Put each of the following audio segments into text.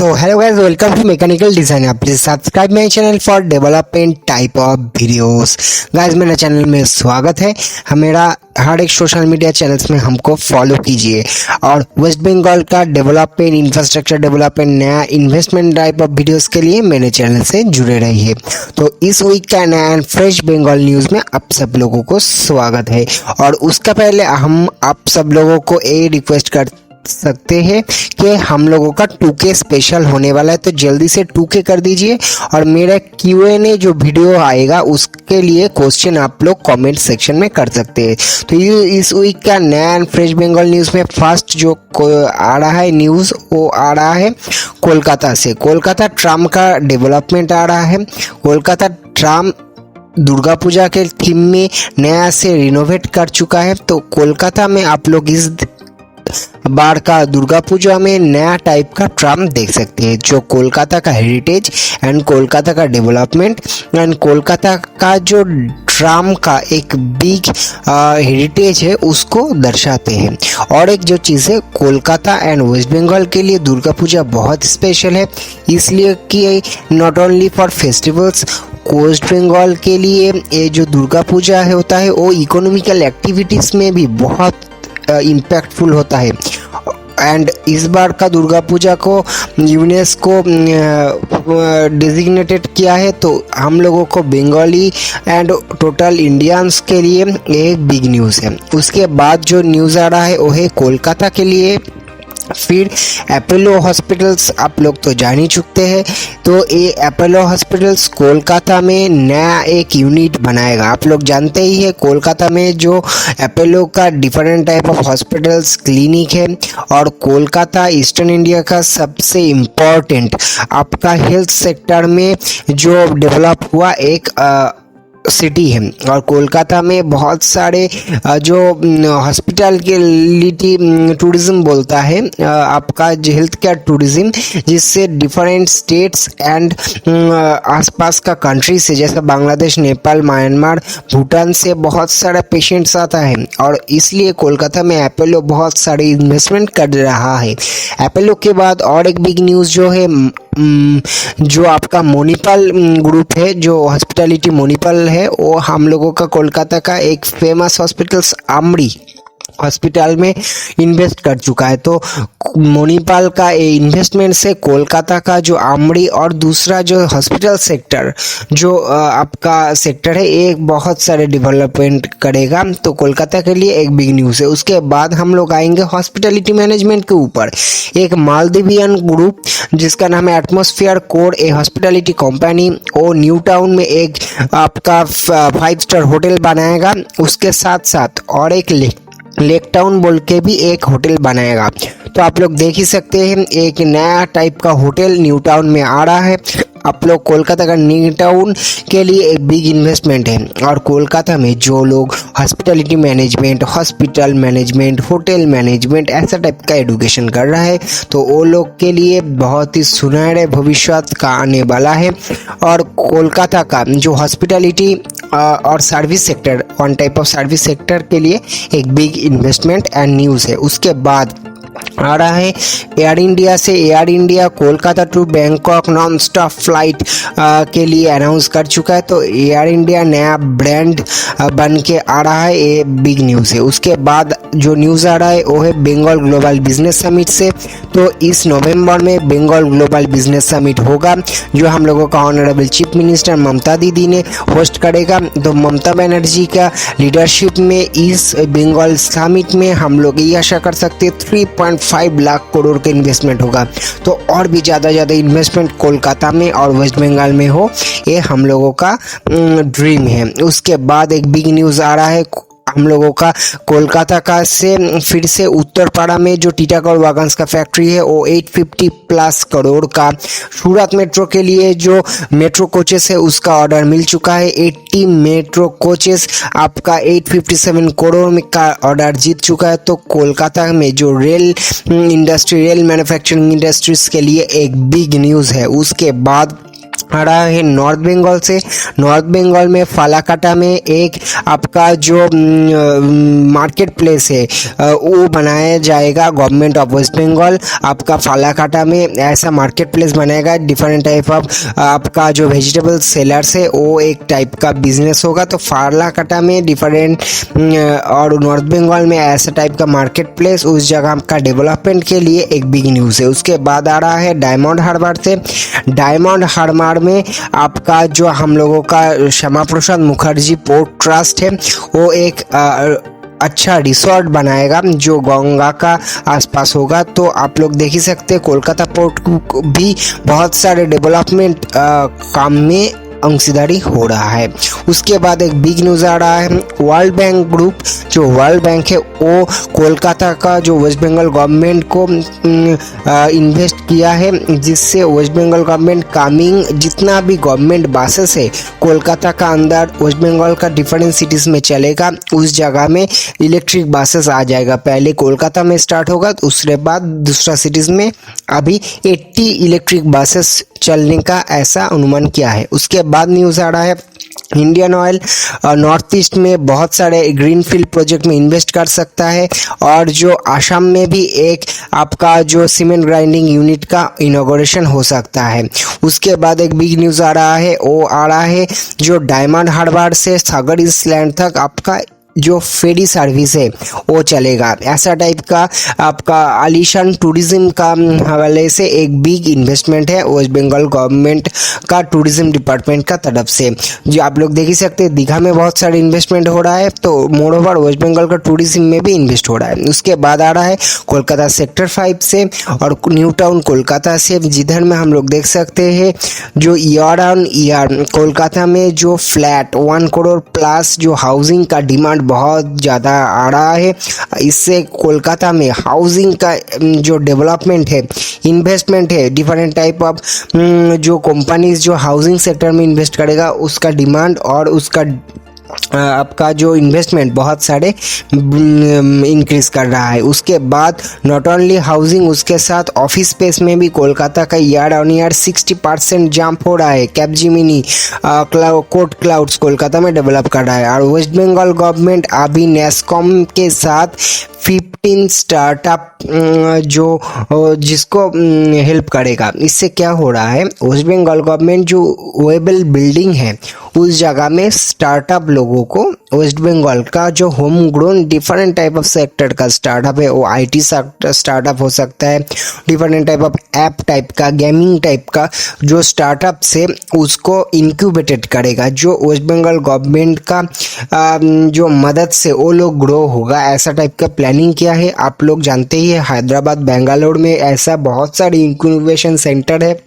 So hello guys, welcome to Mechanical Designer. Please subscribe my channel for development type of videos. Guys मेरा channel में स्वागत है। मेरा हर एक सोशल मीडिया चैनल्स में हमको फॉलो कीजिए और वेस्ट बंगाल का डेवलपमेंट, इंफ्रास्ट्रक्चर डेवलपमेंट, नया इन्वेस्टमेंट टाइप ऑफ वीडियोस के लिए मेरे चैनल से जुड़े रहिए। तो इस वीक का नया एंड फ्रेश बंगाल न्यूज़ में आप सब लोगों को स्वागत है। और उसका पहले हम आप सब लोगों को ये रिक्वेस्ट कर सकते हैं कि हम लोगों का 2K स्पेशल होने वाला है, तो जल्दी से 2K कर दीजिए। और मेरा Q&A जो वीडियो आएगा उसके लिए क्वेश्चन आप लोग कमेंट सेक्शन में कर सकते हैं। तो ये इस वीक का नया एंड फ्रेश बंगाल न्यूज़ में फर्स्ट जो आ रहा है न्यूज़ वो आ रहा है कोलकाता से। कोलकाता ट्राम का डेवलपमेंट आ रहा है। कोलकाता ट्राम दुर्गा पूजा के थीम में नया से रिनोवेट कर चुका है। तो कोलकाता में आप लोग इस बार का दुर्गा पूजा में नया टाइप का ट्राम देख सकते हैं, जो कोलकाता का हेरिटेज एंड कोलकाता का डेवलपमेंट एंड कोलकाता का जो ट्राम का एक बिग हेरिटेज है उसको दर्शाते हैं। और एक जो चीज़ है, कोलकाता एंड वेस्ट बंगाल के लिए दुर्गा पूजा बहुत स्पेशल है, इसलिए कि not only for festivals, West Bengal के लिए ये जो दुर्गा पूजा है होता है वो इकोनॉमिकल एक्टिविटीज़ में भी बहुत इम्पैक्टफुल होता है। एंड इस बार का दुर्गा पूजा को यूनेस्को डेजिग्नेटेड किया है, तो हम लोगों को बंगाली एंड टोटल इंडियंस के लिए एक बिग न्यूज़ है। उसके बाद जो न्यूज़ आ रहा है वो है कोलकाता के लिए। फिर अपोलो हॉस्पिटल्स आप लोग तो जान ही चुकते हैं, तो ये अपोलो हॉस्पिटल्स कोलकाता में नया एक यूनिट बनाएगा। आप लोग जानते ही है कोलकाता में जो अपोलो का different type of hospitals clinic है, और कोलकाता ईस्टर्न इंडिया का सबसे इम्पोर्टेंट आपका हेल्थ सेक्टर में जो डेवलप हुआ एक सिटी है। और कोलकाता में बहुत सारे जो हॉस्पिटलिटी टूरिज्म बोलता है आपका हेल्थ केयर टूरिज्म, जिससे डिफरेंट स्टेट्स एंड आसपास का कंट्री से, जैसे बांग्लादेश, नेपाल, म्यांमार, भूटान से बहुत सारा पेशेंट्स आता है। और इसलिए कोलकाता में अपोलो बहुत सारे इन्वेस्टमेंट कर रहा है। अपोलो के बाद और एक बिग न्यूज़ जो है, जो आपका मणिपाल ग्रुप है, जो हॉस्पिटलिटी मणिपाल है, वो हम लोगों का कोलकाता का एक फेमस हॉस्पिटल्स आमरी हॉस्पिटल में इन्वेस्ट कर चुका है। तो मणिपाल का इन्वेस्टमेंट से कोलकाता का जो आमरी और दूसरा जो हॉस्पिटल सेक्टर जो आपका सेक्टर है एक बहुत सारे डेवलपमेंट करेगा। तो कोलकाता के लिए एक बिग न्यूज़ है। उसके बाद हम लोग आएंगे हॉस्पिटलिटी मैनेजमेंट के ऊपर। एक मालदीवियन ग्रुप जिसका नाम है एटमॉस्फेयर कोर, ए हॉस्पिटलिटी कंपनी, वो न्यू टाउन में एक आपका 5 स्टार होटल बनाएगा। उसके साथ साथ और एक लेक टाउन बोल के भी एक होटल बनाएगा। तो आप लोग देख ही सकते हैं एक नया टाइप का होटल न्यू टाउन में आ रहा है। आप लोग कोलकाता का न्यू टाउन के लिए एक बिग इन्वेस्टमेंट है। और कोलकाता में जो लोग hospitality management, hospital management, hotel management ऐसा टाइप का एडुकेशन कर रहा है, तो वो लोग के लिए बहुत ही सुनहरे भविष्य का आने वाला है। और कोलकाता का जो हॉस्पिटलिटी और service sector, one type of service sector के लिए एक बिग इन्वेस्टमेंट एंड न्यूज़ है। उसके बाद आ रहा है एयर इंडिया से। Air India Kolkata to Bangkok non stop flight के लिए अनाउंस कर चुका है। तो एयर इंडिया नया ब्रांड बन के आ रहा है, ये बिग न्यूज़ है। उसके बाद जो न्यूज़ आ रहा है वो है बंगाल ग्लोबल बिजनेस समिट से। तो इस नवंबर में बंगाल ग्लोबल बिजनेस समिट होगा, जो हम लोगों का ऑनरेबल चीफ मिनिस्टर ममता दीदी ने होस्ट करेगा। तो ममता बनर्जी का लीडरशिप में इस बंगाल समिट में हम लोग ये आशा कर सकते हैं 3.5 लाख करोड़ का इन्वेस्टमेंट होगा। तो और भी ज़्यादा इन्वेस्टमेंट कोलकाता में और वेस्ट बंगाल में हो, ये हम लोगों का ड्रीम है। उसके बाद एक बिग न्यूज़ आ रहा है हम लोगों का कोलकाता का से फिर से उत्तरपाड़ा में जो टीटागढ़ वैगन्स का फैक्ट्री है वो 850 प्लस करोड़ का। सूरत मेट्रो के लिए जो मेट्रो कोचेस है उसका ऑर्डर मिल चुका है। 80 मेट्रो कोचेस आपका 857 करोड़ में का ऑर्डर जीत चुका है। तो कोलकाता में जो rail industry, rail manufacturing industries के लिए एक बिग न्यूज़ है। उसके बाद आ रहा है नॉर्थ बंगाल से। नॉर्थ बंगाल में फालाकाटा में एक आपका जो मार्केट प्लेस है वो बनाया जाएगा। गवर्नमेंट ऑफ वेस्ट बंगाल आपका फालाकाटा में ऐसा मार्केट प्लेस बनाएगा। डिफरेंट टाइप ऑफ आपका जो वेजिटेबल सेलर्स है वो एक टाइप का बिजनेस होगा। तो फालाकाटा में डिफरेंट और नॉर्थ बंगाल में ऐसा टाइप का मार्केट प्लेस उस जगह का डेवलपमेंट के लिए एक बिग न्यूज़ है। उसके बाद आ रहा है डायमंड हार्बर से। डायमंड हार्बर में आपका जो हम लोगों का श्यामा प्रसाद मुखर्जी पोर्ट ट्रस्ट है वो एक अच्छा रिसोर्ट बनाएगा जो गंगा का आसपास होगा। तो आप लोग देख ही सकते हैं कोलकाता पोर्ट भी बहुत सारे डेवलपमेंट काम में अंशीदारी हो रहा है। उसके बाद एक बिग न्यूज़ आ रहा है वर्ल्ड बैंक ग्रुप। जो वर्ल्ड बैंक है वो कोलकाता का जो वेस्ट बंगाल गवर्नमेंट को इन्वेस्ट किया है, जिससे वेस्ट बंगाल गवर्नमेंट कमिंग जितना भी गवर्नमेंट बसेस है कोलकाता का अंदर वेस्ट बंगाल का डिफरेंट सिटीज़ में चलेगा, उस जगह में इलेक्ट्रिक बसेस आ जाएगा। पहले कोलकाता में स्टार्ट होगा, उसके बाद दूसरा सिटीज़ में अभी 80 इलेक्ट्रिक बसेस चलने का ऐसा अनुमान किया है। उसके बाद न्यूज़ आ रहा है इंडियन ऑयल नॉर्थ ईस्ट में बहुत सारे ग्रीनफील्ड प्रोजेक्ट में इन्वेस्ट कर सकता है और जो आसाम में भी एक आपका जो सीमेंट ग्राइंडिंग यूनिट का इनॉग्रेशन हो सकता है। उसके बाद एक बिग न्यूज़ आ रहा है वो आ रहा है जो डायमंड हार्बर से सागर इसलैंड तक आपका जो फेरी सर्विस है वो चलेगा। ऐसा टाइप का आपका आलीशान टूरिज्म का हवाले से एक बिग इन्वेस्टमेंट है वेस्ट बंगाल गवर्नमेंट का टूरिज्म डिपार्टमेंट का तरफ से। जो आप लोग देख ही सकते हैं दीघा में बहुत सारे इन्वेस्टमेंट हो रहा है, तो मोर ओवर वेस्ट बंगाल का टूरिज्म में भी इन्वेस्ट हो रहा है। उसके बाद आ रहा है कोलकाता सेक्टर 5 से और न्यू टाउन कोलकाता से, जिधर में हम लोग देख सकते हैं जो ईयर ऑन ईयर कोलकाता में जो फ्लैट 1 करोड़ प्लस जो हाउसिंग का डिमांड बहुत ज़्यादा आ रहा है। इससे कोलकाता में हाउसिंग का जो डेवलपमेंट है, इन्वेस्टमेंट है, डिफरेंट टाइप ऑफ जो कंपनीज जो हाउसिंग सेक्टर में इन्वेस्ट करेगा उसका डिमांड और उसका आपका जो इन्वेस्टमेंट बहुत सारे इंक्रीज कर रहा है। उसके बाद नॉट ओनली हाउसिंग, उसके साथ ऑफिस स्पेस में भी कोलकाता का ईयर ऑन ईयर 60% जंप हो रहा है। कैपजिमिनी कोर्ट क्लाउड्स कोलकाता में डेवलप कर रहा है। और वेस्ट बंगाल गवर्नमेंट अभी नेस्कॉम के साथ 15 स्टार्टअप जो जिसको हेल्प करेगा। इससे क्या हो रहा है, वेस्ट बंगाल गवर्नमेंट जो वेबल बिल्डिंग है उस जगह में स्टार्टअप लोगों को वेस्ट बंगाल का जो home grown different type of sector का स्टार्टअप है, वो आईटी स्टार्टअप हो सकता है, different type of app type का, गेमिंग टाइप का जो स्टार्टअप से उसको इंक्यूबेटेड करेगा, जो वेस्ट बंगाल गवर्नमेंट का जो मदद से वो लोग ग्रो होगा। ऐसा टाइप का प्लानिंग किया है। आप लोग जानते ही है हैदराबाद बेंगलोर में ऐसा बहुत सारे इंक्यूबेशन सेंटर है।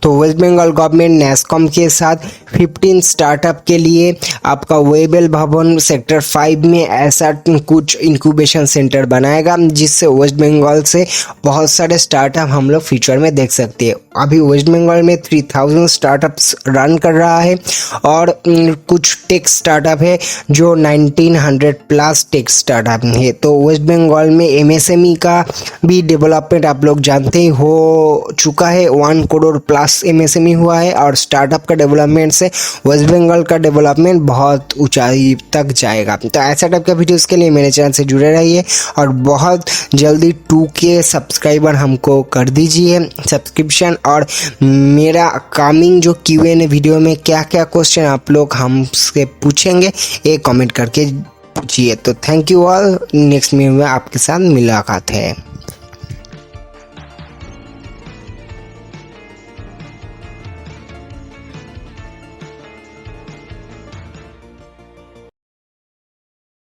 तो वेस्ट बंगाल गवर्नमेंट नेस्कॉम के साथ 15 स्टार्टअप के लिए आपका वेबल भवन सेक्टर 5 में ऐसा कुछ इंक्यूबेशन सेंटर बनाएगा, जिससे वेस्ट बंगाल से बहुत सारे स्टार्टअप हम लोग फ्यूचर में देख सकते हैं। अभी वेस्ट बंगाल में 3000 स्टार्टअप्स रन कर रहा है और कुछ टेक स्टार्टअप है जो 1900 प्लस टेक स्टार्टअप है। तो वेस्ट बंगाल में एमएसएमई का भी डेवलपमेंट आप लोग जानते ही हो चुका है। 1 करोड़ प्लस एमएसएमई हुआ है और स्टार्टअप का डेवलपमेंट से वेस्ट बंगाल का डेवलपमेंट बहुत ऊंचाई तक जाएगा। तो ऐसा टाइप का वीडियोस के लिए मेरे चैनल से जुड़े रहिए और बहुत जल्दी 2K सब्सक्राइबर हमको कर दीजिए सब्सक्रिप्शन। और मेरा कमिंग जो Q&A वीडियो में क्या क्या क्वेश्चन आप लोग हमसे पूछेंगे ये कमेंट करके पूछिए। तो thank you all. Next video में आपके साथ मुलाकात है।